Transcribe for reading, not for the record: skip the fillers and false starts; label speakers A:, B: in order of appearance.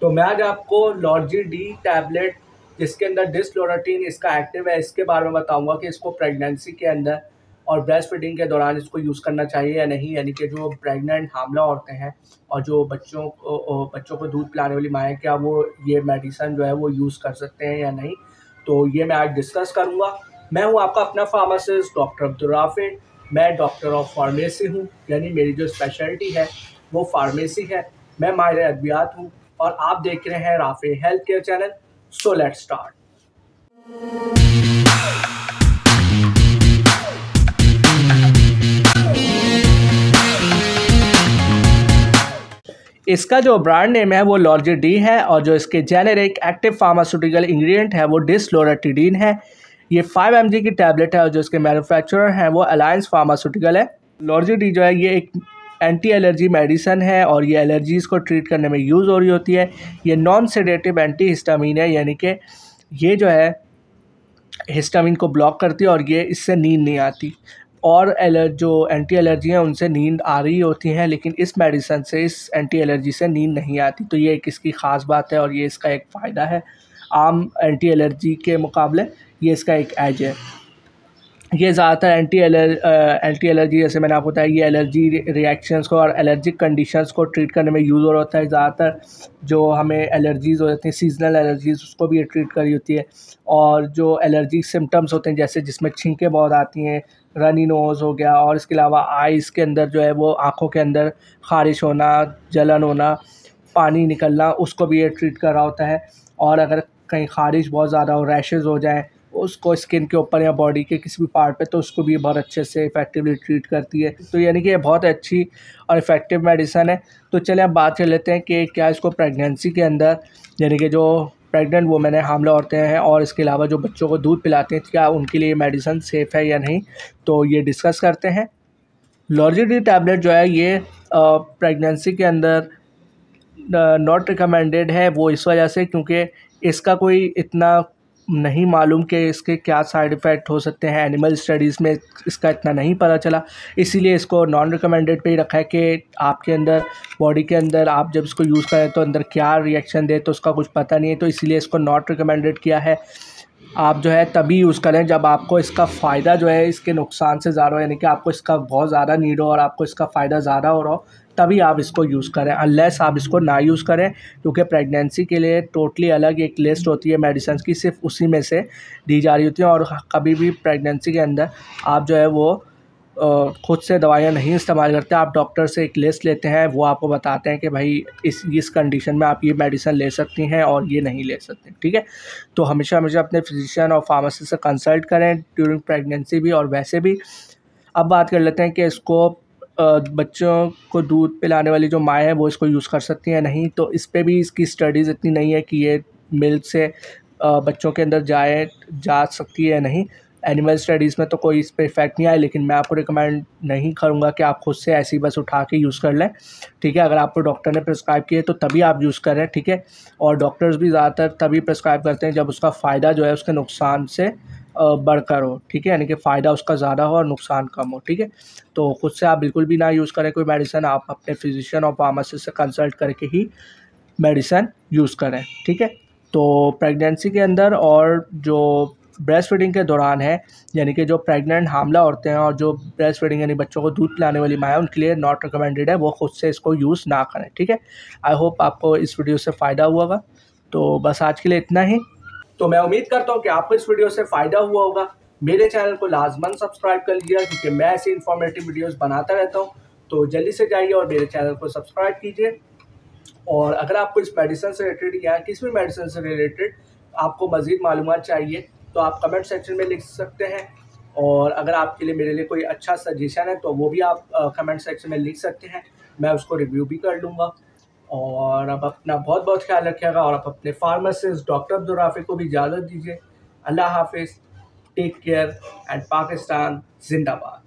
A: तो मैं आज आपको लॉर्जी डी टैबलेट जिसके अंदर डिसलोराटीन इसका एक्टिव है, इसके बारे में बताऊंगा कि इसको प्रेगनेंसी के अंदर और ब्रेस्ट फीडिंग के दौरान इसको यूज़ करना चाहिए या नहीं। यानी कि जो प्रेग्नेंट हामला औरतें हैं और जो बच्चों को दूध पिलाने वाली माएँ, क्या वो ये मेडिसिन जो है वो यूज़ कर सकते हैं या नहीं। तो ये मैं आज डिस्कस करूँगा। मैं हूँ आपका अपना फार्मासिस्ट डॉक्टर अब्दुल राफी। मैं डॉक्टर ऑफ फार्मेसी हूँ, यानी मेरी जो स्पेशलिटी है वो फार्मेसी है। मैं माहिर अद्वियात हूँ और आप देख रहे हैं Rafi health care channel. So let's start. इसका जो ब्रांड नेम है वो लॉर्जी डी है और जो इसके जेनेरिक एक्टिव फार्मास्यूटिकल इंग्रेडिएंट है वो डिसलोराटीडीन है। ये 5 mg की टैबलेट है और जो इसके मैन्युफैक्चरर हैं वो अलायंस फार्मास्यूटिकल है। लॉर्जी डी जो है ये एक एंटी एलर्जी मेडिसन है और ये एलर्जीज़ को ट्रीट करने में यूज़ हो रही होती है। ये नॉन सेडेटिव एंटी हिस्टामिन है, यानी कि ये जो है हिस्टामिन को ब्लॉक करती है और ये इससे नींद नहीं आती। और जो एंटी एलर्जी हैं उनसे नींद आ रही होती हैं, लेकिन इस मेडिसन से, इस एंटी एलर्जी से नींद नहीं आती। तो ये एक इसकी ख़ास बात है और ये इसका एक फ़ायदा है आम एंटी एलर्जी के मुकाबले। ये इसका एक एज है। ये ज़्यादातर एंटी एलर्जी जैसे मैंने आपको बताया, ये एलर्जी रिएक्शंस को और एलर्जिक कंडीशंस को ट्रीट करने में यूज़ हो रहा होता है। ज़्यादातर जो हमें एलर्जीज़ हो जाती हैं, सीजनल एलर्जीज़, उसको भी ये ट्रीट करी होती है। और जो एलर्जी सिम्टम्स होते हैं, जैसे जिसमें छींकें बहुत आती हैं, रनी नोज़ हो गया, और इसके अलावा आइज़ के अंदर जो है वो आँखों के अंदर ख़ारिश होना, जलन होना, पानी निकलना, उसको भी ये ट्रीट कर रहा होता है। और अगर कहीं ख़ारिश बहुत ज़्यादा हो, रैशेज़ हो जाएँ उसको स्किन के ऊपर या बॉडी के किसी भी पार्ट पे, तो उसको भी बहुत अच्छे से इफ़ेक्टिवली ट्रीट करती है। तो यानी कि ये बहुत अच्छी और इफ़ेक्टिव मेडिसन है। तो चलिए अब बात कर लेते हैं कि क्या इसको प्रेगनेंसी के अंदर, यानी कि जो प्रेग्नेंट वुमेन है, हामला औरतें हैं, और इसके अलावा जो बच्चों को दूध पिलाते हैं, क्या उनके लिए मेडिसन सेफ़ है या नहीं। तो ये डिस्कस करते हैं। लॉर्जी डी टैबलेट जो है ये प्रेगनेंसी के अंदर नॉट रिकमेंडेड है, वो इस वजह से क्योंकि इसका कोई इतना नहीं मालूम कि इसके क्या साइड इफ़ेक्ट हो सकते हैं। एनिमल स्टडीज़ में इसका इतना नहीं पता चला, इसीलिए इसको नॉन रिकमेंडेड पे ही रखा है कि आपके अंदर, बॉडी के अंदर आप जब इसको यूज़ करें तो अंदर क्या रिएक्शन दे, तो उसका कुछ पता नहीं है। तो इसीलिए इसको नॉट रिकमेंडेड किया है। आप जो है तभी यूज़ करें जब आपको इसका फ़ायदा जो है इसके नुकसान से ज़्यादा हो, यानी कि आपको इसका बहुत ज़्यादा नीड हो और आपको इसका फ़ायदा ज़्यादा हो रहा हो, तभी आप इसको यूज़ करें। अनलेस आप इसको ना यूज़ करें, क्योंकि प्रेगनेंसी के लिए टोटली अलग एक लिस्ट होती है मेडिसिन की, सिर्फ उसी में से दी जा रही होती है। और कभी भी प्रेगनेंसी के अंदर आप जो है वो खुद से दवाइयाँ नहीं इस्तेमाल करते। आप डॉक्टर से एक लिस्ट लेते हैं, वो आपको बताते हैं कि भाई इस कंडीशन में आप ये मेडिसिन ले सकती हैं और ये नहीं ले सकते, ठीक है। तो हमेशा हमेशा अपने फिजिशियन और फार्मासिस्ट से कंसल्ट करें ड्यूरिंग प्रेगनेंसी भी और वैसे भी। अब बात कर लेते हैं कि इसको बच्चों को दूध पिलाने वाली जो माएँ हैं वो इसको यूज़ कर सकती हैं नहीं। तो इस पे भी इसकी स्टडीज़ इतनी नहीं है कि ये मिल्क से बच्चों के अंदर जा सकती है या नहीं। एनिमल स्टडीज़ में तो कोई इस पे इफ़ेक्ट नहीं आया, लेकिन मैं आपको रिकमेंड नहीं करूँगा कि आप खुद से ऐसी बस उठा के यूज़ कर लें, ठीक है। अगर आपको डॉक्टर ने प्रिस्क्राइब किए तो तभी आप यूज़ करें, ठीक है। और डॉक्टर्स भी ज़्यादातर तभी प्रिस्क्राइब करते हैं जब उसका फ़ायदा जो है उसके नुकसान से बढ़कर हो, ठीक है। यानी कि फ़ायदा उसका ज़्यादा हो और नुकसान कम हो, ठीक है। तो खुद से आप बिल्कुल भी ना यूज़ करें कोई मेडिसिन, आप अपने फिजिशियन और फार्मासिस्ट से कंसल्ट करके ही मेडिसिन यूज़ करें, ठीक है। तो प्रेगनेंसी के अंदर और जो ब्रेस्ट फीडिंग के दौरान है, यानी कि जो प्रेग्नेंट हामला औरतें हैं और जो ब्रेस्ट फीडिंग यानी बच्चों को दूध पिलाने वाली माँ है, उनके लिए नॉट रिकमेंडेड है, वो खुद से इसको यूज़ ना करें, ठीक है। आई होप आपको इस वीडियो से फ़ायदा हुआ होगा। तो बस आज के लिए इतना ही। तो मैं उम्मीद करता हूँ कि आपको इस वीडियो से फ़ायदा हुआ होगा। मेरे चैनल को लाजमन सब्सक्राइब कर लीजिए, क्योंकि मैं ऐसी इन्फॉर्मेटिव वीडियोस बनाता रहता हूँ। तो जल्दी से जाइए और मेरे चैनल को सब्सक्राइब कीजिए। और अगर आपको इस मेडिसिन से रिलेटेड या किसी भी मेडिसिन से रिलेटेड आपको मज़ीद मालूमात चाहिए तो आप कमेंट सेक्शन में लिख सकते हैं। और अगर आपके लिए, मेरे लिए कोई अच्छा सजेशन है तो वो भी आप कमेंट सेक्शन में लिख सकते हैं, मैं उसको रिव्यू भी कर लूँगा। और अब अपना बहुत बहुत ख्याल रखिएगा और आप अपने फार्मासिस्ट डॉक्टर अब्दुल राफी को भी इजाज़त दीजिए। अल्लाह हाफिज़, टेक केयर एंड पाकिस्तान जिंदाबाद।